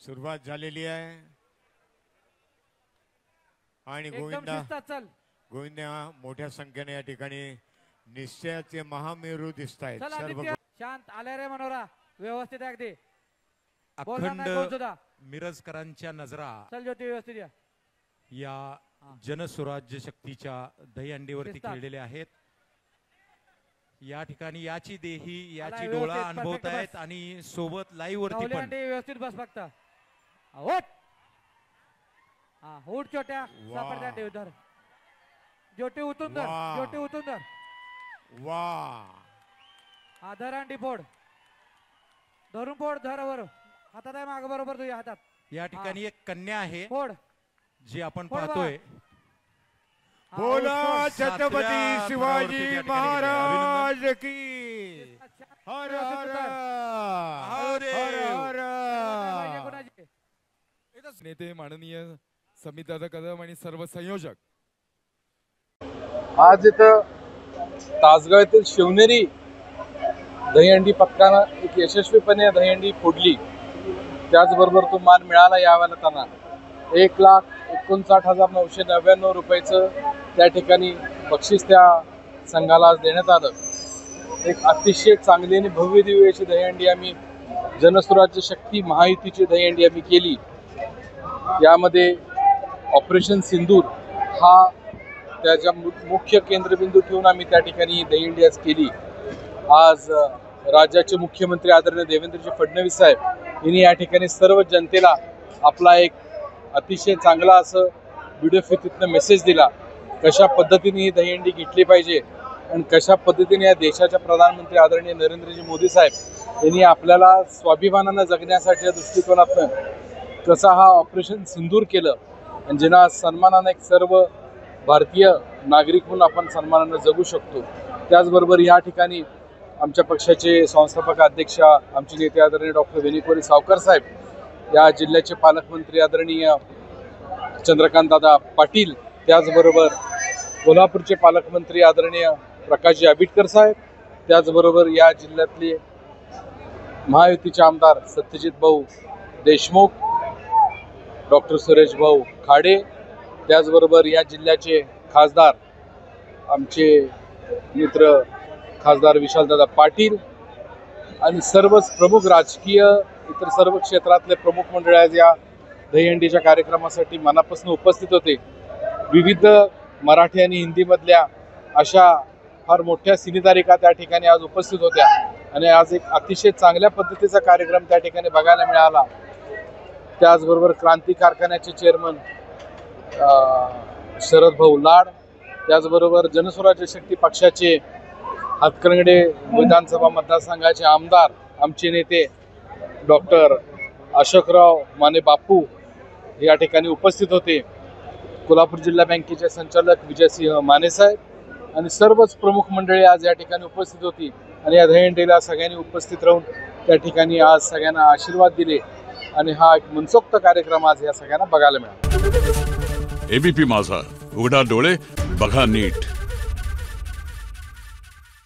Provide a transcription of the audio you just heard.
सुरुवात झालेली आहे आणि गोविंदा मोठ्या संख्येने या ठिकाणी निश्चयाचे महामेरू दिसत आहेत। सर्व शांत आले रे मनोरा, व्यवस्थित अगदी अखंड मिरजकरांच्या नजरा चल ज्योती व्यवस्थित या जनस्वराज्य शक्तीच्या दहीहंडीवरती खेळलेल्या आहेत। या ठिकाणी याची देही याची डोळा अनुभवत आहेत आणि सोबत लाईव्ह वरती पण व्यवस्थित बस फक्त होट होट छोट्या सापडत्या उधर ज्योती उतरून धर, ज्योती उतरून धर, वाह आधारांडी फोड धरून फोड धरावर हातात आहे माग बरोबर तुझ्या हातात। या ठिकाणी एक कन्या आहे फोड जी आपण पाहतोय। बोला छत्रपती शिवाजी महाराज की हर हर हर हर। नेते माननीय समितदादा कदम आणि सर्व संयोजक आज इथं तासगाव येथील शिवनेरी दहीहंडी पथकानं एक यशस्वीपणे दहीहंडी फोडली। त्याचबरोबर तो मान मिळाला यावेळेला त्यांना 1,59,999 रुपयाचं त्या ठिकाणी बक्षीस त्या संघाला आज देण्यात आलं। एक अतिशय चांगली आणि भव्य दिव्य अशी दहीहंडी आम्ही जनस्वराज्य शक्ती महायुतीची दहीहंडी आम्ही केली। यामध्ये ऑपरेशन सिंदूर हा त्याच्या मुख्य केंद्रबिंदू ठेवून आम्ही त्या ठिकाणी ही दहीहंडी आज केली। आज राज्याचे मुख्यमंत्री आदरणीय देवेंद्रजी फडणवीस साहेब यांनी या ठिकाणी सर्व जनतेला आपला एक अतिशय चांगला असं व्हिडिओ फितीतनं मेसेज दिला, कशा पद्धतीने ही दहीहंडी घेतली पाहिजे आणि कशा पद्धतीने या देशाच्या प्रधानमंत्री आदरणीय नरेंद्रजी मोदी साहेब यांनी आपल्याला स्वाभिमानानं जगण्यासाठी या दृष्टिकोनातनं कसा हा ऑपरेशन सिंदूर केलं आणि ज्यांना सन्मानानं एक सर्व भारतीय नागरिक म्हणून आपण सन्मानानं जगू शकतो। त्याचबरोबर या ठिकाणी आमच्या पक्षाचे संस्थापक अध्यक्ष आमचे नेते आदरणीय डॉक्टर वेणुगोपाल सावकार साहेब, या जिल्ह्याचे पालकमंत्री आदरणीय चंद्रकांतदादा पाटील, त्याचबरोबर कोल्हापूरचे पालकमंत्री आदरणीय प्रकाशजी आबिटकर साहेब, त्याचबरोबर या जिल्ह्यातले महायुतीचे आमदार सत्यजित भाऊ देशमुख, डॉक्टर सुरेश भाऊ खाडे, त्याचबरोबर या जिल्ह्याचे खासदार आमचे मित्र खासदार विशालदादा पाटील आणि सर्वच प्रमुख राजकीय इतर सर्व क्षेत्रातले प्रमुख मंडळी आज या दहीहंडीच्या कार्यक्रमासाठी मनापासून उपस्थित होते। विविध मराठी आणि हिंदीमधल्या अशा फार मोठ्या सिनेतारिका त्या ठिकाणी आज उपस्थित होत्या आणि आज एक अतिशय चांगल्या पद्धतीचा कार्यक्रम त्या ठिकाणी बघायला मिळाला। त्याचबरोबर क्रांती कारखान्याचे चेअरमन शरद भाऊ लाड, त्याचबरोबर जनस्वराज्य शक्ती पक्षाचे हातकणंगले विधानसभा मतदारसंघाचे आमदार आमचे नेते डॉक्टर अशोकराव माने बापू या ठिकाणी उपस्थित होते। कोल्हापूर जिल्हा बँकेचे संचालक विजयसिंह माने साहेब आणि सर्वच प्रमुख मंडळी आज या ठिकाणी उपस्थित होती आणि या दहीहंडीला सगळ्यांनी उपस्थित राहून त्या ठिकाणी आज सगळ्यांना आशीर्वाद दिले आणि हा एक मनसोक्त कार्यक्रम आज या सगळ्यांना बघायला मिळाला। एबीपी माझा, उघडा डोळे बघा नीट।